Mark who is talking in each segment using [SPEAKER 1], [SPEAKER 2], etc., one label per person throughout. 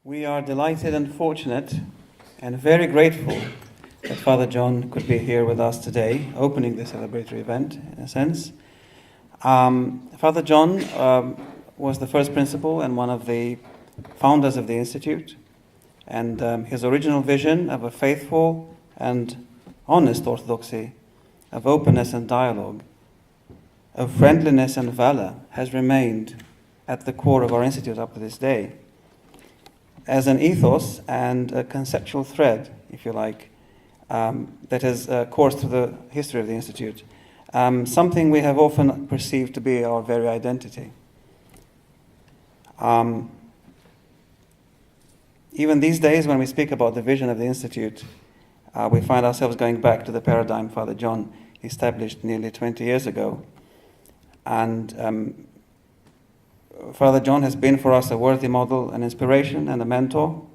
[SPEAKER 1] We are delighted and fortunate and very grateful that Father John could be here with us today, opening this celebratory event, in a sense. Father John was the first principal and one of the founders of the Institute, and his original vision of a faithful and honest orthodoxy, of openness and dialogue, of friendliness and valor, has remained at the core of our Institute up to this day, as an ethos and a conceptual thread, if you like, that has coursed through the history of the Institute, something we have often perceived to be our very identity. Even these days, when we speak about the vision of the Institute, we find ourselves going back to the paradigm Father John established nearly 20 years ago. And Father John has been for us a worthy model, an inspiration and a mentor,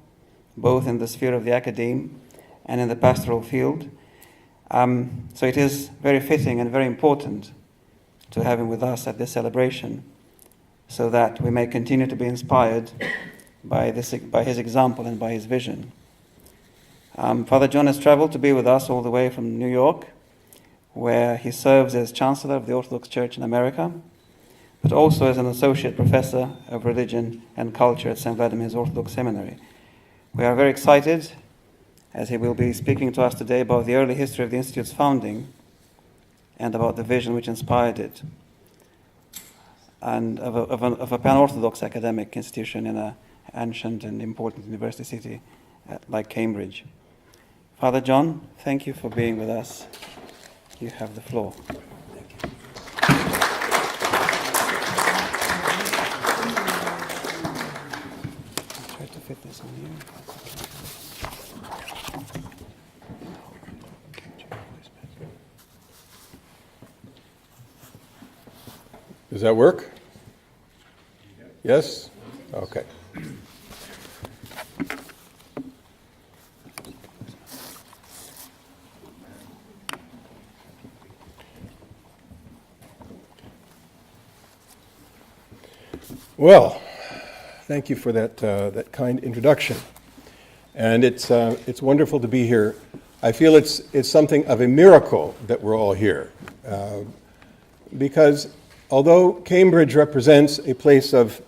[SPEAKER 1] both in the sphere of the academe and in the pastoral field. So it is very fitting and very important to have him with us at this celebration, so that we may continue to be inspired by his example and by his vision. Father John has traveled to be with us all the way from New York, where he serves as Chancellor of the Orthodox Church in America, but also as an Associate Professor of Religion and Culture at St. Vladimir's Orthodox Seminary. We are very excited, as he will be speaking to us today, about the early history of the Institute's founding and about the vision which inspired it, and of a pan-Orthodox academic institution in an ancient and important university city like Cambridge. Father John, thank you for being with us. You have the floor. Fit this on you.
[SPEAKER 2] Does that work? Yes? Okay. Well, thank you for that kind introduction, and it's wonderful to be here. I feel it's something of a miracle that we're all here, because although Cambridge represents a place of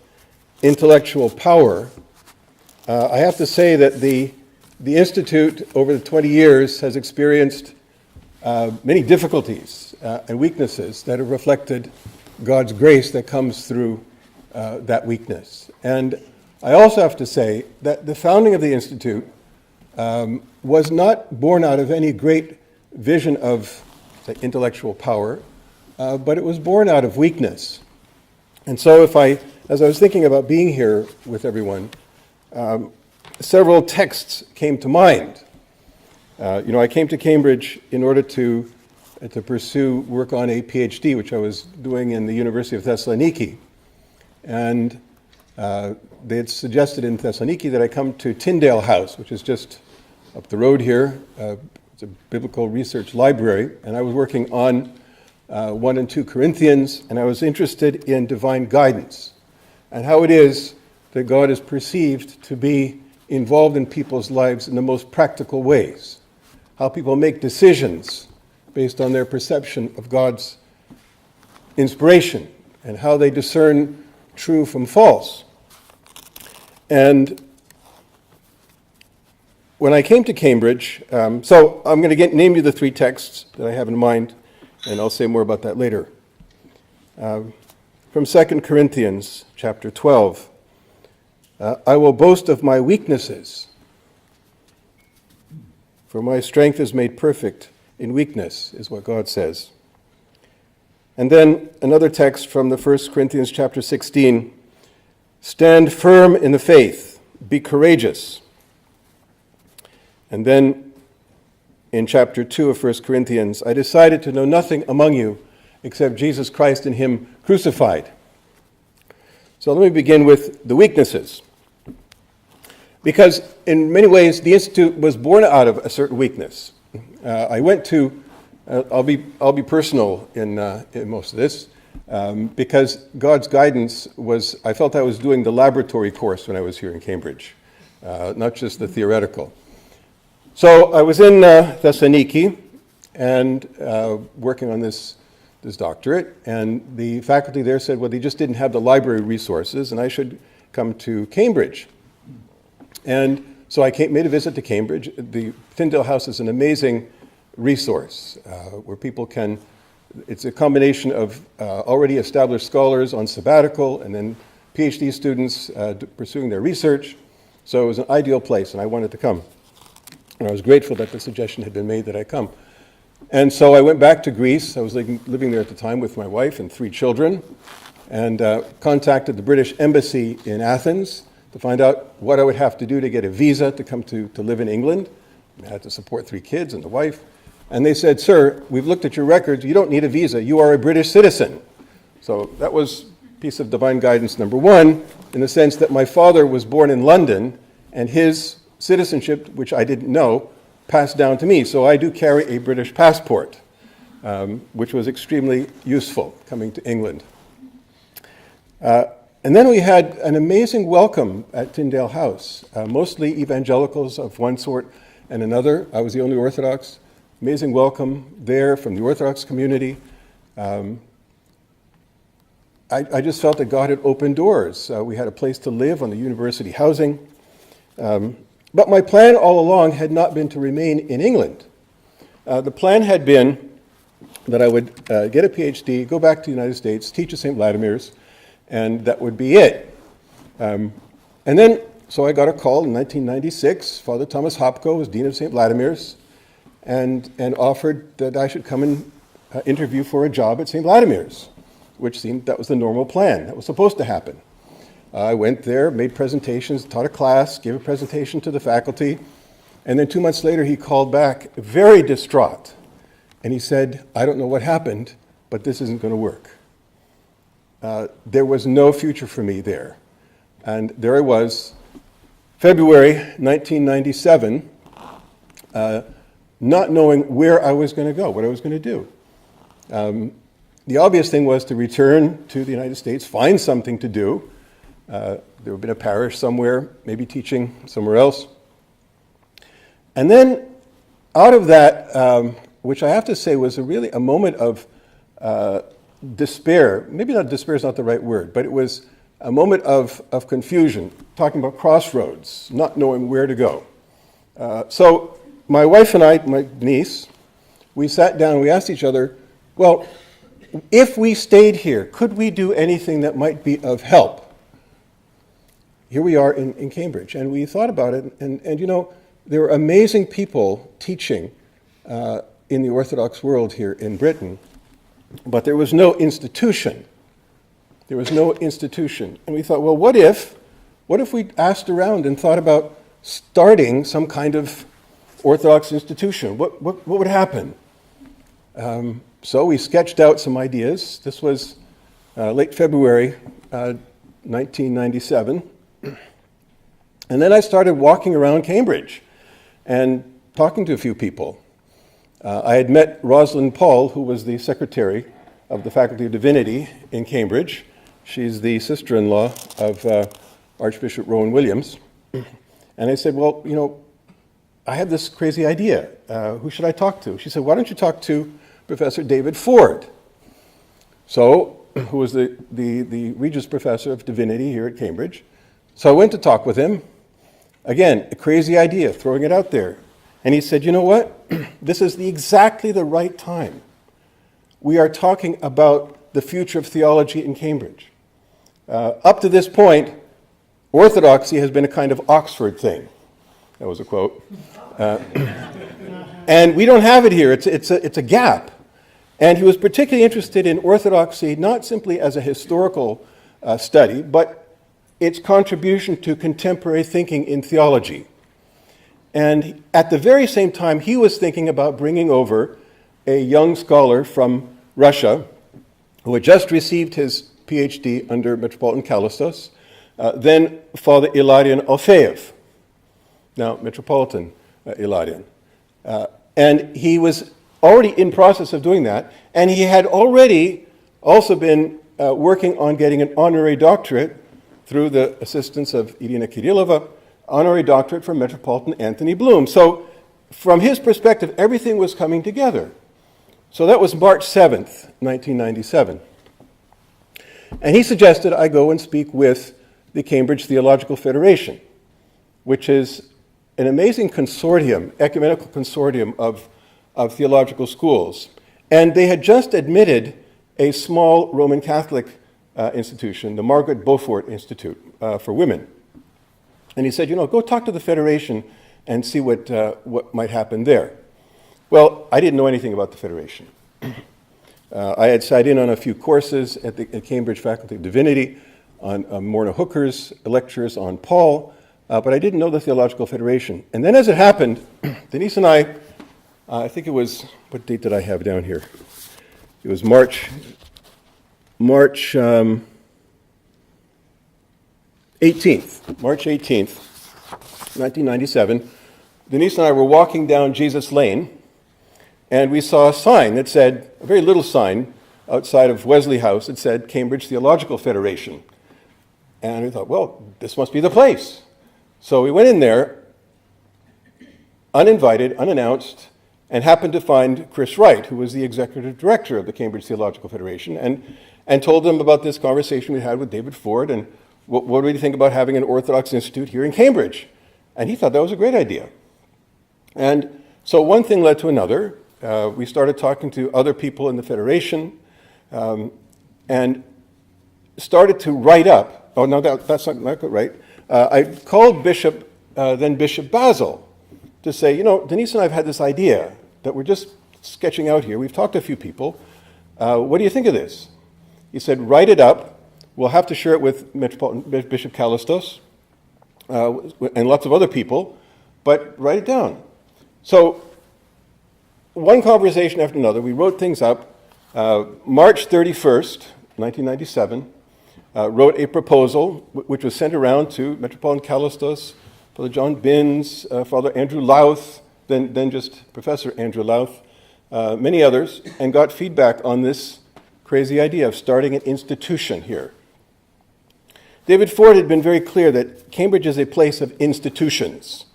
[SPEAKER 2] intellectual power, I have to say that the Institute over the 20 years has experienced many difficulties and weaknesses that have reflected God's grace that comes through that weakness. And I also have to say that the founding of the Institute was not born out of any great vision of, say, intellectual power, but it was born out of weakness. And so as I was thinking about being here with everyone, several texts came to mind. I came to Cambridge in order to pursue work on a PhD, which I was doing in the University of Thessaloniki. And they had suggested in Thessaloniki that I come to Tyndale House, which is just up the road here. It's a biblical research library, and I was working on 1 and 2 Corinthians, and I was interested in divine guidance and how it is that God is perceived to be involved in people's lives in the most practical ways, how people make decisions based on their perception of God's inspiration, and how they discern true from false. And when I came to Cambridge, so I'm going to name you the 3 texts that I have in mind, and I'll say more about that later. From 2 Corinthians chapter 12, I will boast of my weaknesses, for my strength is made perfect in weakness, is what God says. And then another text from the 1 Corinthians chapter 16, stand firm in the faith, be courageous. And then in chapter 2 of 1 Corinthians, I decided to know nothing among you except Jesus Christ and Him crucified. So let me begin with the weaknesses. Because in many ways, the Institute was born out of a certain weakness. I went to I'll be personal in most of this, because God's guidance was, I felt I was doing the laboratory course when I was here in Cambridge. not just the theoretical. So I was in Thessaloniki and working on this doctorate, and the faculty there said, well, they just didn't have the library resources, and I should come to Cambridge. And so I made a visit to Cambridge. The Tyndale House is an amazing resource where people can, it's a combination of already established scholars on sabbatical and then PhD students pursuing their research. So it was an ideal place, and I wanted to come. And I was grateful that the suggestion had been made that I come. And so I went back to Greece. I was living there at the time with my wife and 3 children, and contacted the British Embassy in Athens to find out what I would have to do to get a visa to come to live in England. I had to support 3 kids and the wife. And they said, sir, we've looked at your records. You don't need a visa. You are a British citizen. So that was piece of divine guidance number 1, in the sense that my father was born in London, and his citizenship, which I didn't know, passed down to me. So I do carry a British passport, which was extremely useful coming to England. And then we had an amazing welcome at Tyndale House, mostly evangelicals of one sort and another. I was the only Orthodox. Amazing welcome there from the Orthodox community. I just felt that God had opened doors. We had a place to live on the university housing. But my plan all along had not been to remain in England. The plan had been that I would get a PhD, go back to the United States, teach at St. Vladimir's, and that would be it. And then, so I got a call in 1996. Father Thomas Hopko was Dean of St. Vladimir's, and offered that I should come and interview for a job at St. Vladimir's, which seemed that was the normal plan. That was supposed to happen. I went there, made presentations, taught a class, gave a presentation to the faculty, and then 2 months later he called back, very distraught, and he said, I don't know what happened, but this isn't going to work. There was no future for me there. And there I was, February 1997, not knowing where I was going to go, what I was going to do. The obvious thing was to return to the United States, find something to do. There would have been a parish somewhere, maybe teaching somewhere else. And then out of that, which I have to say was really a moment of despair, maybe not despair is not the right word, but it was a moment of confusion, talking about crossroads, not knowing where to go. So my wife and I, my niece, we sat down and we asked each other, well, if we stayed here, could we do anything that might be of help? Here we are in Cambridge, and we thought about it, and you know, there are amazing people teaching in the Orthodox world here in Britain, but there was no institution. There was no institution. And we thought, well, what if we asked around and thought about starting some kind of Orthodox institution? What would happen? So we sketched out some ideas. This was late February 1997. And then I started walking around Cambridge and talking to a few people. I had met Rosalind Paul, who was the secretary of the Faculty of Divinity in Cambridge. She's the sister-in-law of Archbishop Rowan Williams. And I said, well, you know, I have this crazy idea. Who should I talk to? She said, why don't you talk to Professor David Ford? So, who was the Regius Professor of Divinity here at Cambridge. So I went to talk with him. Again, a crazy idea, throwing it out there. And he said, you know what? This is exactly the right time. We are talking about the future of theology in Cambridge. Up to this point, Orthodoxy has been a kind of Oxford thing. That was a quote. And we don't have it here. It's a gap. And he was particularly interested in Orthodoxy, not simply as a historical study, but its contribution to contemporary thinking in theology. And at the very same time, he was thinking about bringing over a young scholar from Russia who had just received his PhD under Metropolitan Kallistos, then Father Ilarion Alfeev, now Metropolitan Ilarion. And he was already in process of doing that, and he had already also been working on getting an honorary doctorate through the assistance of Irina Kirillova honorary doctorate from Metropolitan Anthony Bloom. So from his perspective, everything was coming together. So that was March 7th, 1997. And he suggested I go and speak with the Cambridge Theological Federation, which is an amazing consortium, ecumenical consortium of theological schools. And they had just admitted a small Roman Catholic institution, the Margaret Beaufort Institute for Women. And he said, go talk to the Federation and see what might happen there. Well, I didn't know anything about the Federation. I had sat in on a few courses at the Cambridge Faculty of Divinity on Morna Hooker's lectures on Paul, but I didn't know the Theological Federation. And then as it happened, Denise and I think it was, what date did I have down here? It was March 18th, March 18th, 1997. Denise and I were walking down Jesus Lane, and we saw a sign that said, a very little sign outside of Wesley House, that said Cambridge Theological Federation. And we thought, well, this must be the place. So we went in there, uninvited, unannounced, and happened to find Chris Wright, who was the executive director of the Cambridge Theological Federation, and told them about this conversation we had with David Ford, and what do you think about having an Orthodox institute here in Cambridge? And he thought that was a great idea. And so one thing led to another. We started talking to other people in the Federation, and started to write up. Oh, no, that's not right. I called then Bishop Basil, to say, Denise and I have had this idea that we're just sketching out here. We've talked to a few people. What do you think of this? He said, write it up. We'll have to share it with Metropolitan Bishop Kallistos and lots of other people, but write it down. So one conversation after another, we wrote things up. March 31st, 1997, wrote a proposal which was sent around to Metropolitan Kallistos, Father John Binns, Father Andrew Louth, then just Professor Andrew Louth, many others, and got feedback on this crazy idea of starting an institution here. David Ford had been very clear that Cambridge is a place of institutions,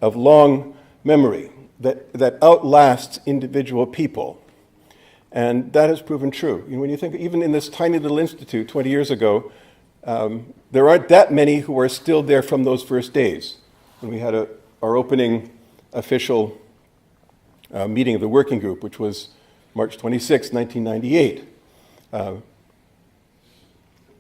[SPEAKER 2] of long memory, that outlasts individual people. And that has proven true. When you think, even in this tiny little institute 20 years ago, there aren't that many who are still there from those first days, when we had our opening official meeting of the working group, which was March 26, 1998.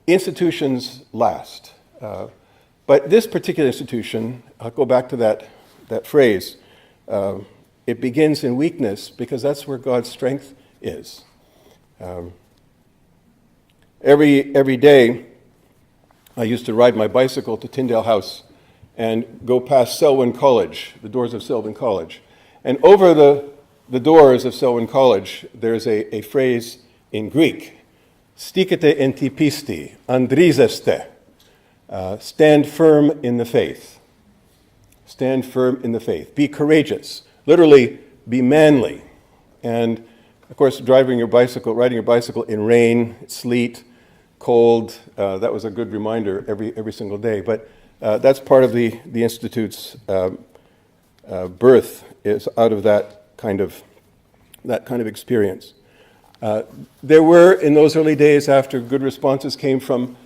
[SPEAKER 2] Institutions last. But this particular institution, I'll go back to that phrase, it begins in weakness because that's where God's strength is. Every day, I used to ride my bicycle to Tyndale House and go past Selwyn College, the doors of Selwyn College. And over the doors of Selwyn College, there's a phrase in Greek, stikete en ti pisti, andrizeste, stand firm in the faith. Stand firm in the faith. Be courageous. Literally, be manly. And, of course, riding your bicycle in rain, sleet, cold, that was a good reminder every single day. But that's part of the Institute's birth, is out of that kind of experience. There were, in those early days, after good responses came from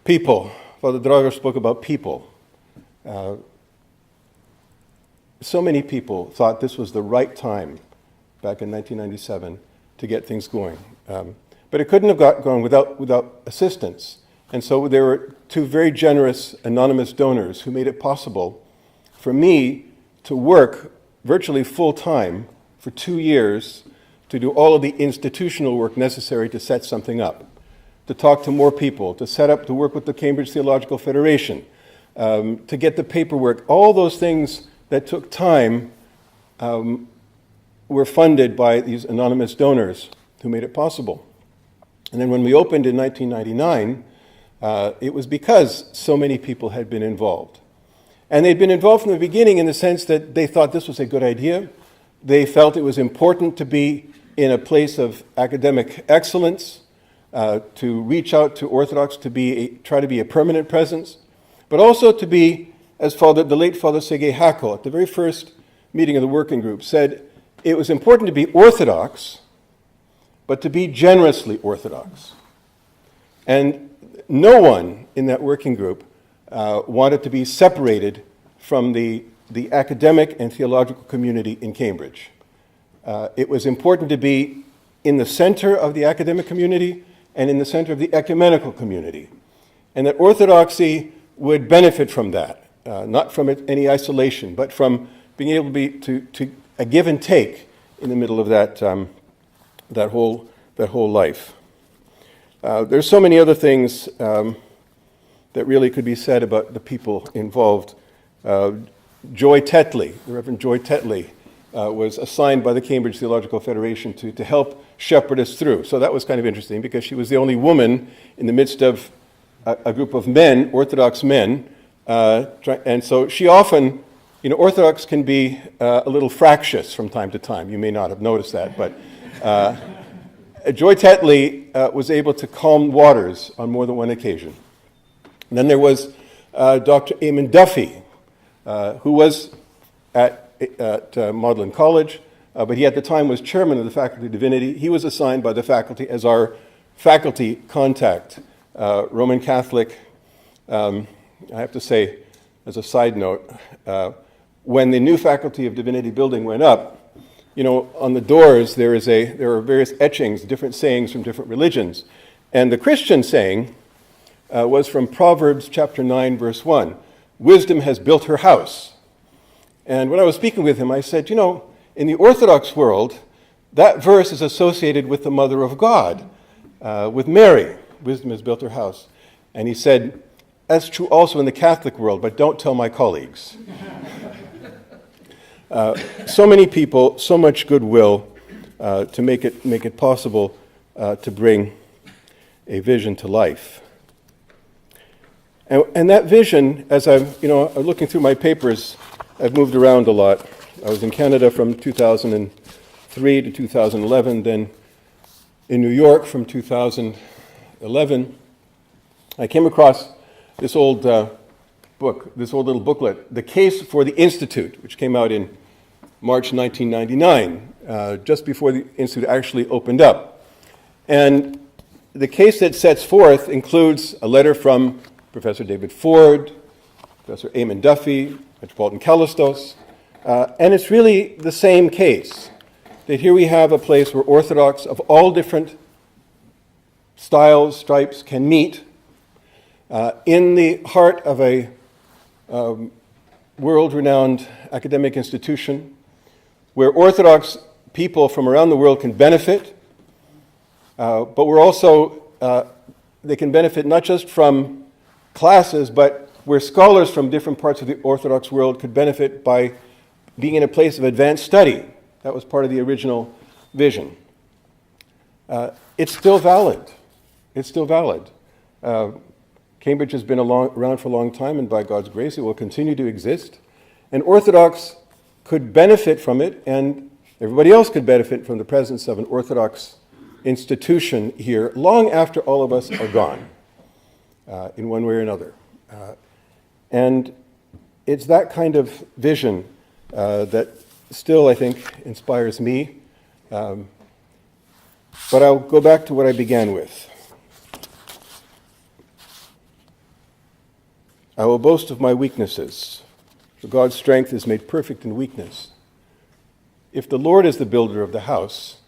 [SPEAKER 2] people. Father Drager spoke about people. So many people thought this was the right time, back in 1997, to get things going. But it couldn't have gone without assistance. And so there were two very generous anonymous donors who made it possible for me to work virtually full-time for 2 years to do all of the institutional work necessary to set something up, to talk to more people, to work with the Cambridge Theological Federation, to get the paperwork. All those things that took time were funded by these anonymous donors who made it possible. And then when we opened in 1999, it was because so many people had been involved. And they'd been involved from the beginning in the sense that they thought this was a good idea. They felt it was important to be in a place of academic excellence, to reach out to Orthodox, to try to be a permanent presence, but also to be as the late Father Sergei Hackl, at the very first meeting of the working group, said it was important to be orthodox, but to be generously orthodox. And no one in that working group wanted to be separated from the academic and theological community in Cambridge. It was important to be in the center of the academic community and in the center of the ecumenical community, and that orthodoxy would benefit from that, not from any isolation, but from being able to a give and take in the middle of that whole life. There's so many other things that really could be said about the people involved. Joy Tetley, the Reverend Joy Tetley, was assigned by the Cambridge Theological Federation to help shepherd us through. So that was kind of interesting because she was the only woman in the midst of a group of men, Orthodox men, and so she often, Orthodox can be a little fractious from time to time. You may not have noticed that, but Joy Tetley was able to calm waters on more than one occasion. And then there was Dr. Eamon Duffy, who was at Magdalene College, but he at the time was chairman of the Faculty of Divinity. He was assigned by the faculty as our faculty contact, Roman Catholic. I have to say, as a side note, when the new Faculty of Divinity building went up, on the doors there are various etchings, different sayings from different religions. And the Christian saying was from Proverbs chapter 9, verse 1. Wisdom has built her house. And when I was speaking with him, I said, in the Orthodox world, that verse is associated with the Mother of God, with Mary. Wisdom has built her house. And he said, that's true also in the Catholic world, but don't tell my colleagues. So many people, so much goodwill to make it possible to bring a vision to life. And that vision, as I'm looking through my papers, I've moved around a lot. I was in Canada from 2003 to 2011, then in New York from 2011. I came across this old book, this old little booklet, The Case for the Institute, which came out in March 1999, just before the Institute actually opened up. And the case that sets forth includes a letter from Professor David Ford, Professor Eamon Duffy, Metropolitan Kallistos, and it's really the same case, that here we have a place where Orthodox of all different styles, stripes can meet in the heart of a world-renowned academic institution where Orthodox people from around the world can benefit, but we're also, they can benefit not just from classes, but where scholars from different parts of the Orthodox world could benefit by being in a place of advanced study. That was part of the original vision. It's still valid. It's still valid. Cambridge has been around for a long time, and by God's grace, it will continue to exist. And Orthodox could benefit from it, and everybody else could benefit from the presence of an Orthodox institution here long after all of us are gone, in one way or another. And it's that kind of vision that still, I think, inspires me. But I'll go back to what I began with. I will boast of my weaknesses, for God's strength is made perfect in weakness. If the Lord is the builder of the house,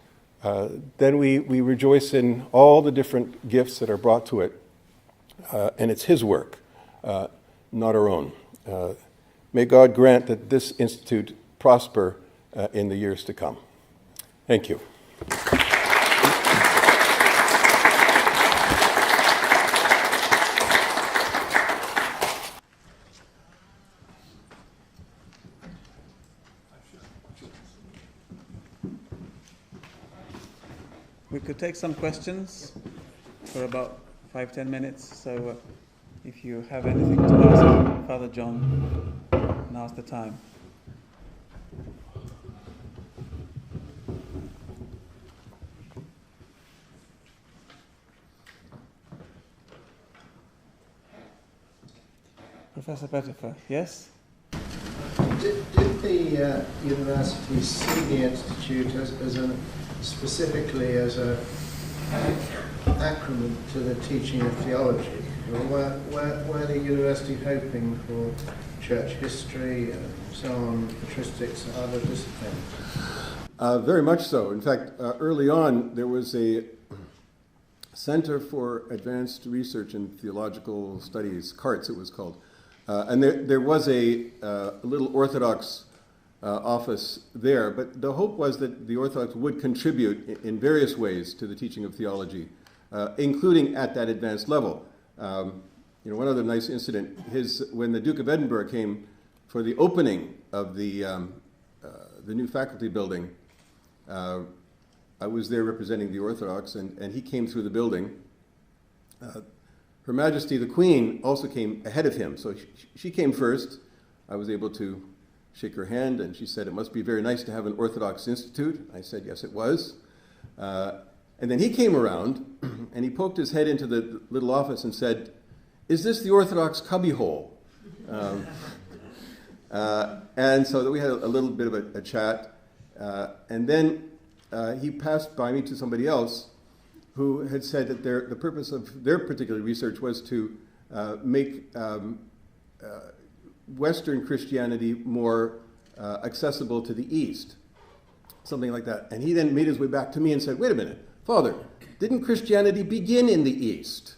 [SPEAKER 2] then we rejoice in all the different gifts that are brought to it, and it's His work, not our own. May God grant that this institute prosper in the years to come. Thank you.
[SPEAKER 1] We could take some questions for about 5-10 minutes. So if you have anything to ask Father John, now's the time. Professor Pettifer, yes?
[SPEAKER 3] Did the university see the institute specifically as an acronym to the teaching of theology, or were the university hoping for church history and so on, patristics and other disciplines?
[SPEAKER 2] Very much so. In fact, early on, there was a Center for Advanced Research in Theological Studies, CARTS it was called. And there was a little Orthodox office there, but the hope was that the Orthodox would contribute in various ways to the teaching of theology, including at that advanced level. One other nice incident, when the Duke of Edinburgh came for the opening of the new faculty building, I was there representing the Orthodox, and he came through the building. Her Majesty the Queen also came ahead of him, so she came first. I was able to shake her hand, and she said, "It must be very nice to have an Orthodox institute." I said, "Yes, it was." And then he came around, and he poked his head into the little office and said, "Is this the Orthodox cubbyhole?" And so that we had a little bit of a chat, and then he passed by me to somebody else who had said that the purpose of their particular research was to make Western Christianity more accessible to the East, something like that. And he then made his way back to me and said, "Wait a minute, Father, didn't Christianity begin in the East?"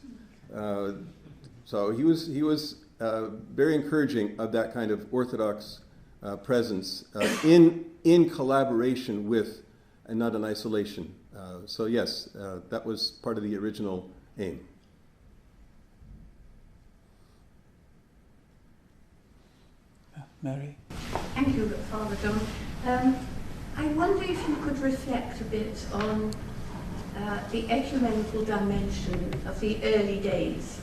[SPEAKER 2] So he was very encouraging of that kind of Orthodox presence in collaboration with, and not in isolation. So yes, that was part of the original aim.
[SPEAKER 1] Mary?
[SPEAKER 4] Thank you, Father John. I wonder if you could reflect a bit on the ecumenical dimension of the early days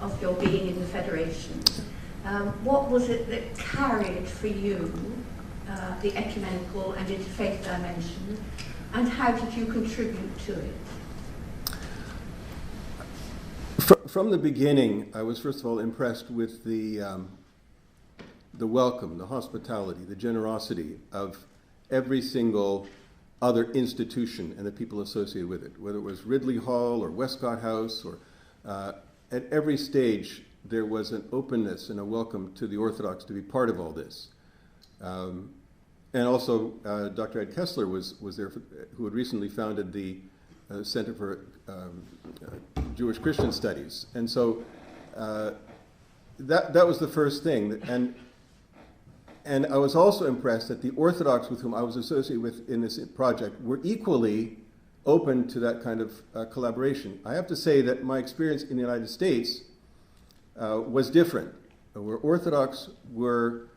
[SPEAKER 4] of your being in the Federation. What was it that carried for you the ecumenical and interfaith dimension, and how did you contribute to it?
[SPEAKER 2] From the beginning, I was first of all impressed with the welcome, the hospitality, the generosity of every single other institution and the people associated with it, whether it was Ridley Hall or Westcott House, or at every stage there was an openness and a welcome to the Orthodox to be part of all this. And also, Dr. Ed Kessler was there, who had recently founded the Center for Jewish Christian Studies. And so that was the first thing. And I was also impressed that the Orthodox with whom I was associated with in this project were equally open to that kind of collaboration. I have to say that my experience in the United States was different, where Orthodox were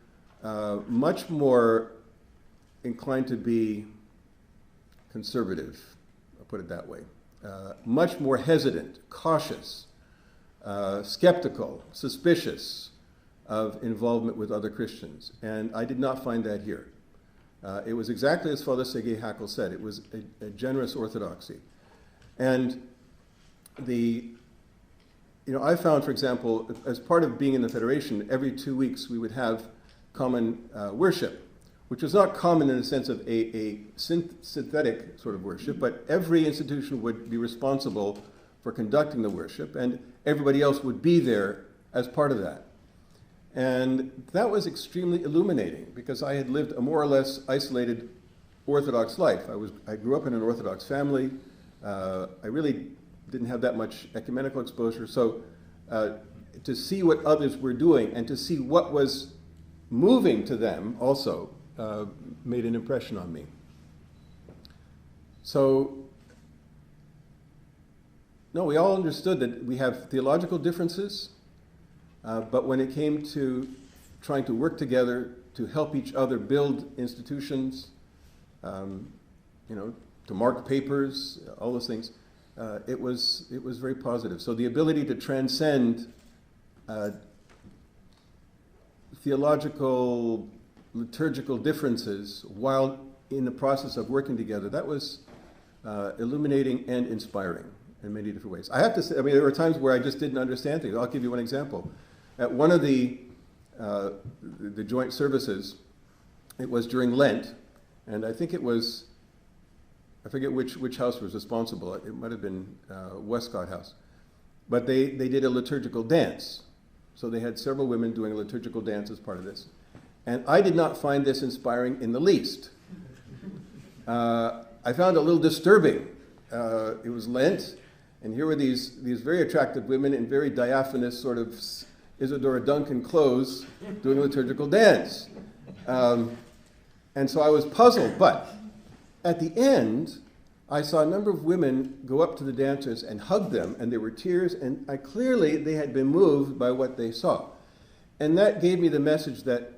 [SPEAKER 2] much more inclined to be conservative, I'll put it that way, much more hesitant, cautious, skeptical, suspicious of involvement with other Christians. And I did not find that here. It was exactly as Father Sergei Hackl said. It was a generous orthodoxy. And I found, for example, as part of being in the Federation, every 2 weeks we would have common worship, which was not common in the sense of a synthetic sort of worship, but every institution would be responsible for conducting the worship, and everybody else would be there as part of that. And that was extremely illuminating, because I had lived a more or less isolated Orthodox life. I grew up in an Orthodox family. I really didn't have that much ecumenical exposure. So to see what others were doing and to see what was moving to them also made an impression on me. So, no, we all understood that we have theological differences, but when it came to trying to work together to help each other build institutions, to mark papers, all those things, it was very positive. So the ability to transcend theological, liturgical differences while in the process of working together, that was illuminating and inspiring in many different ways. I have to say, there were times where I just didn't understand things. I'll give you one example. At one of the the joint services. It was during Lent, and I think it was, I forget which house was responsible. It might have been Westcott House. But they did a liturgical dance. So they had several women doing a liturgical dance as part of this. And I did not find this inspiring in the least. I found it a little disturbing. It was Lent, and here were these very attractive women in very diaphanous sort of Isadora Duncan clothes doing a liturgical dance. And so I was puzzled, but at the end, I saw a number of women go up to the dancers and hug them, and there were tears, and clearly they had been moved by what they saw. And that gave me the message that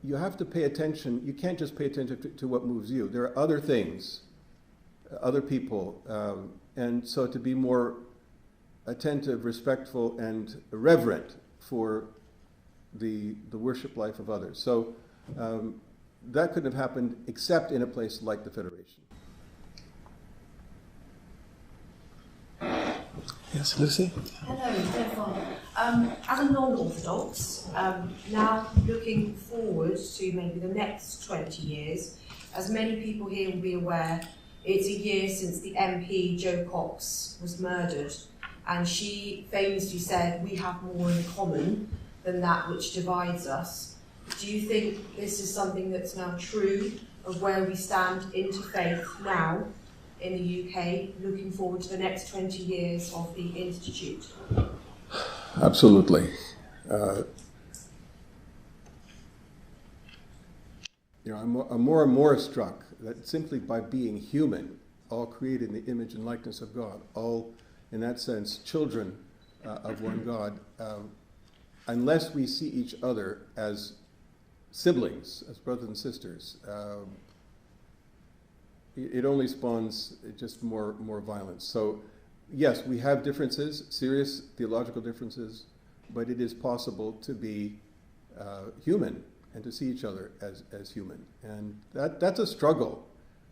[SPEAKER 2] you have to pay attention. You can't just pay attention to what moves you. There are other things, other people, and so to be more attentive, respectful, and reverent for the worship life of others. So that couldn't have happened except in a place like the Federation.
[SPEAKER 1] Yes, Lucy?
[SPEAKER 5] Hello, dear Father. As a non-Orthodox, now looking forward to maybe the next 20 years, as many people here will be aware, it's a year since the MP Jo Cox was murdered, and she famously said, "We have more in common than that which divides us." Do you think this is something that's now true of where we stand interfaith now in the UK, looking forward to the next 20 years of the Institute?
[SPEAKER 2] Absolutely. I'm more and more struck that simply by being human, all created in the image and likeness of God, all, in that sense, children of one God, unless we see each other as siblings, as brothers and sisters, it only spawns just more violence. So, yes, we have differences, serious theological differences, but it is possible to be human and to see each other as human. And that's a struggle,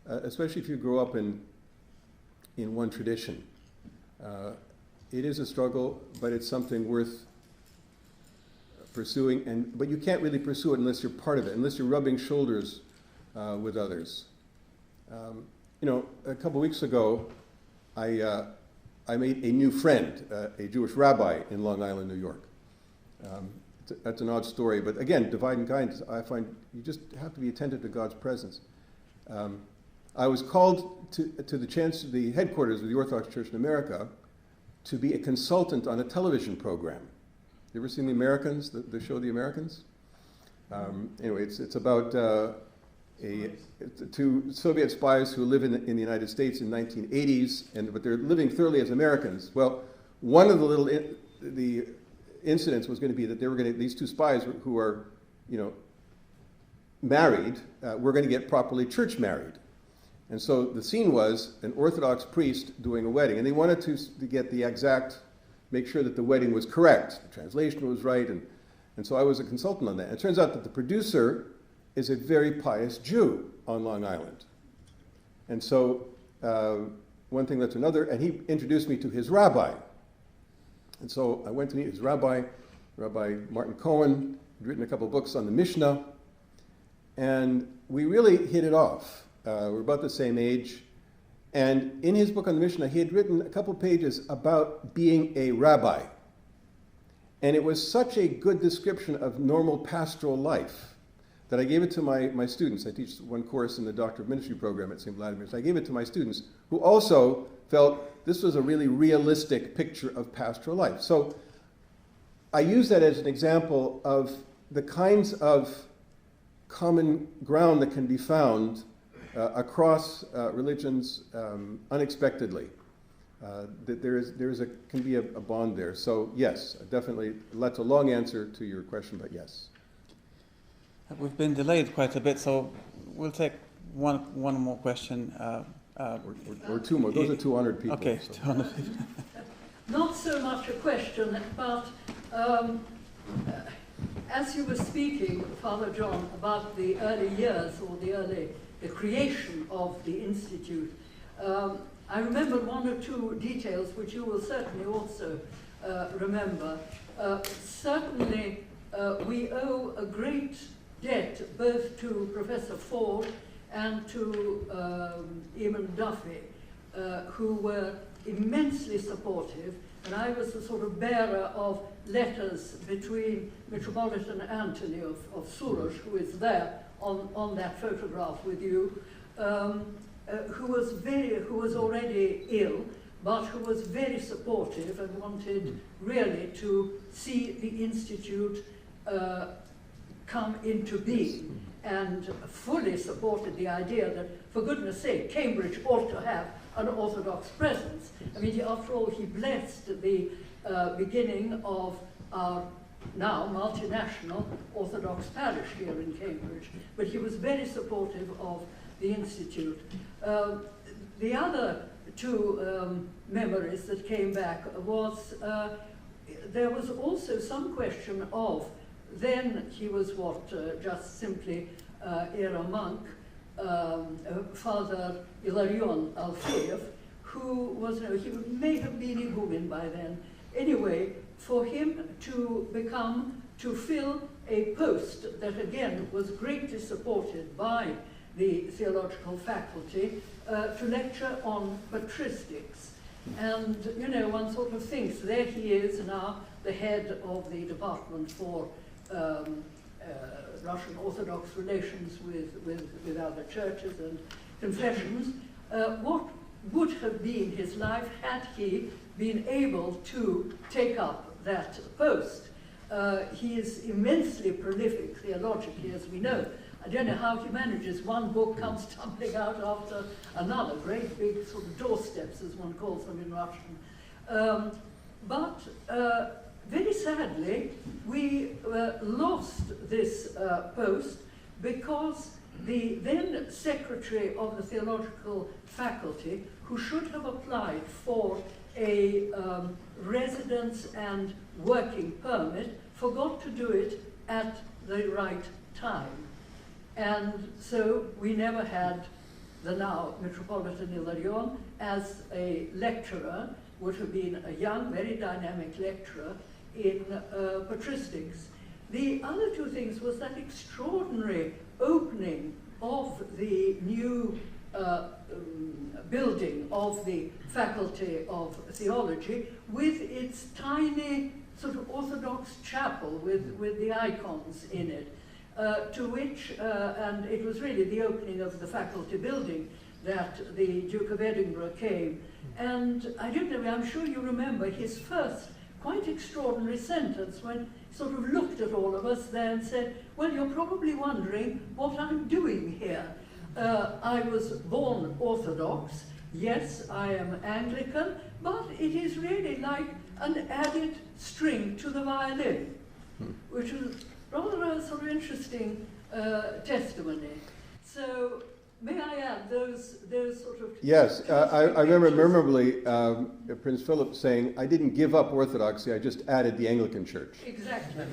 [SPEAKER 2] especially if you grow up in one tradition. It is a struggle, but it's something worth pursuing. But you can't really pursue it unless you're part of it, unless you're rubbing shoulders with others. A couple weeks ago, I made a new friend, a Jewish rabbi in Long Island, New York. That's an odd story, but again, divine kindness, I find you just have to be attentive to God's presence. I was called to the headquarters of the Orthodox Church in America to be a consultant on a television program. You ever seen The Americans, the show The Americans? Anyway, it's about two Soviet spies who live in the United States in the 1980s, but they're living thoroughly as Americans. Well, one of the incidents was going to be that these two spies who are, married, were going to get properly church married. And so the scene was an Orthodox priest doing a wedding, and they wanted to get the exact, make sure that the wedding was correct, the translation was right, and so I was a consultant on that. And it turns out that the producer is a very pious Jew on Long Island. And so one thing led to another, and he introduced me to his rabbi. And so I went to meet his rabbi, Rabbi Martin Cohen. He'd written a couple of books on the Mishnah, and we really hit it off. We're about the same age. And in his book on the Mishnah, he had written a couple pages about being a rabbi. And it was such a good description of normal pastoral life that I gave it to my students. I teach one course in the Doctor of Ministry program at St. Vladimir's. I gave it to my students who also felt this was a really realistic picture of pastoral life. So I use that as an example of the kinds of common ground that can be found across religions unexpectedly. That can be a bond there. So yes, definitely. That's a long answer to your question, but yes.
[SPEAKER 1] We've been delayed quite a bit, so we'll take one more question.
[SPEAKER 2] Or two more. Those are two honored people.
[SPEAKER 1] Okay,
[SPEAKER 2] so.
[SPEAKER 1] 200 people.
[SPEAKER 6] Not so much a question, but as you were speaking, Father John, about the early years or the creation of the Institute, I remember one or two details which you will certainly also remember. Certainly, we owe a great debt both to Professor Ford and to Eamon Duffy, who were immensely supportive, and I was the sort of bearer of letters between Metropolitan Anthony of Surush, who is there on that photograph with you, who was already ill, but who was very supportive and wanted really to see the Institute come into being, and fully supported the idea that, for goodness sake, Cambridge ought to have an Orthodox presence. I mean, after all, he blessed the beginning of our now multinational Orthodox parish here in Cambridge, but he was very supportive of the Institute. The other two memories that came back was, there was also some question of, then he was just simply era monk, Father Ilarion Alfeev, who was, he may have been Igumen by then. Anyway, for him to fill a post that again was greatly supported by the theological faculty, to lecture on patristics. And, one sort of thinks, there he is now, the head of the Department for Russian Orthodox relations with other churches and confessions. What would have been his life had he been able to take up that post? He is immensely prolific theologically, as we know. I don't know how he manages. One book comes tumbling out after another, great big sort of doorsteps, as one calls them in Russian. But very sadly, we lost this post because the then secretary of the theological faculty, who should have applied for a residence and working permit, forgot to do it at the right time. And so we never had the now Metropolitan Ilarion as a lecturer, would have been a young, very dynamic lecturer in patristics. The other two things was that extraordinary opening of the new building of the Faculty of Theology with its tiny sort of Orthodox chapel with the icons in it, to which, and it was really the opening of the faculty building that the Duke of Edinburgh came. And I don't know, I'm sure you remember his first quite extraordinary sentence when he sort of looked at all of us there and said, well, you're probably wondering what I'm doing here. I was born Orthodox. Yes, I am Anglican, but it is really like an added string to the violin, which was rather a sort of interesting testimony. So, may I add those sort of... Yes,
[SPEAKER 2] I remember memorably Prince Philip saying, I didn't give up Orthodoxy, I just added the Anglican Church.
[SPEAKER 6] Exactly.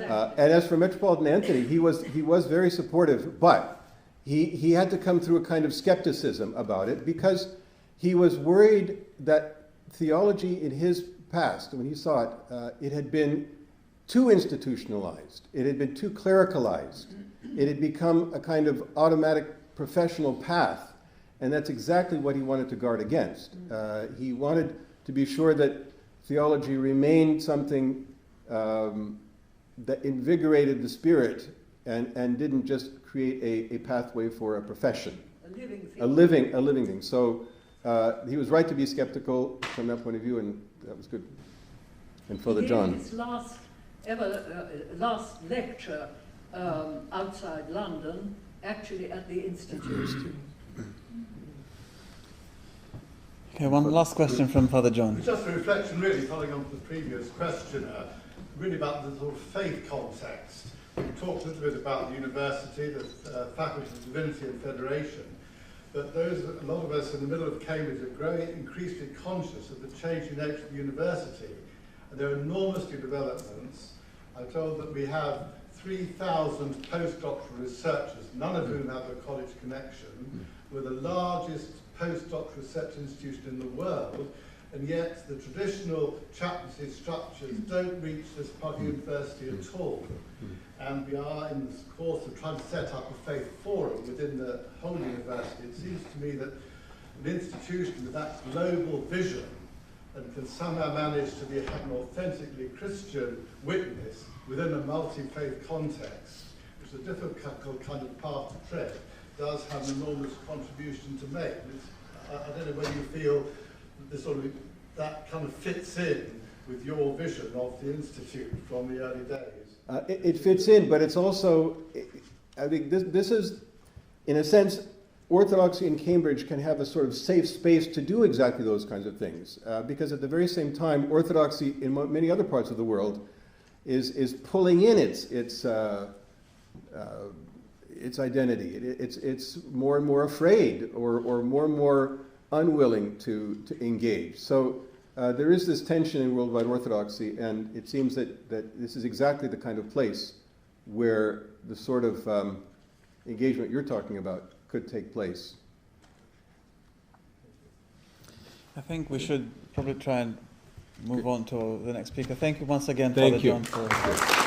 [SPEAKER 2] And as for Metropolitan Anthony, he was very supportive, but he had to come through a kind of skepticism about it because he was worried that theology in his past, when he saw it, it had been too institutionalized. It had been too clericalized. It had become a kind of automatic professional path, and that's exactly what he wanted to guard against. He wanted to be sure that theology remained something that invigorated the spirit and didn't just create a pathway for a profession. A living thing. So he was right to be skeptical from that point of view, and that was good. And Father John.
[SPEAKER 6] His last lecture outside London, actually at the Institute.
[SPEAKER 1] Okay, one last question from Father John.
[SPEAKER 7] Just a reflection, really, following on from the previous questioner, really about the sort of faith context. We talked a little bit about the university, the Faculty of Divinity and Federation, but a lot of us in the middle of Cambridge are growing increasingly conscious of the changing nature of the university. And there are enormous new developments. I'm told that we have 3,000 postdoctoral researchers, none of whom have a college connection. We're the largest postdoctoral research institution in the world, and yet the traditional chaplaincy structures don't reach this public university at all. And we are in the course of trying to set up a faith forum within the whole university. It seems to me that an institution with that global vision and can somehow manage to be an authentically Christian witness within a multi-faith context, which is a difficult kind of path to tread, does have an enormous contribution to make. I don't know whether you feel that this that kind of fits in with your vision of the Institute from the early days.
[SPEAKER 2] It fits in, but it's also, I think this is, in a sense, Orthodoxy in Cambridge can have a sort of safe space to do exactly those kinds of things, because at the very same time, Orthodoxy in many other parts of the world is pulling in its identity. It's more and more afraid, or more and more unwilling to engage. So there is this tension in worldwide Orthodoxy, and it seems that this is exactly the kind of place where the sort of engagement you're talking about could take place.
[SPEAKER 1] I think we should probably try and move on to the next speaker. Thank you once again,
[SPEAKER 2] Thank
[SPEAKER 1] Father
[SPEAKER 2] you.
[SPEAKER 1] John, for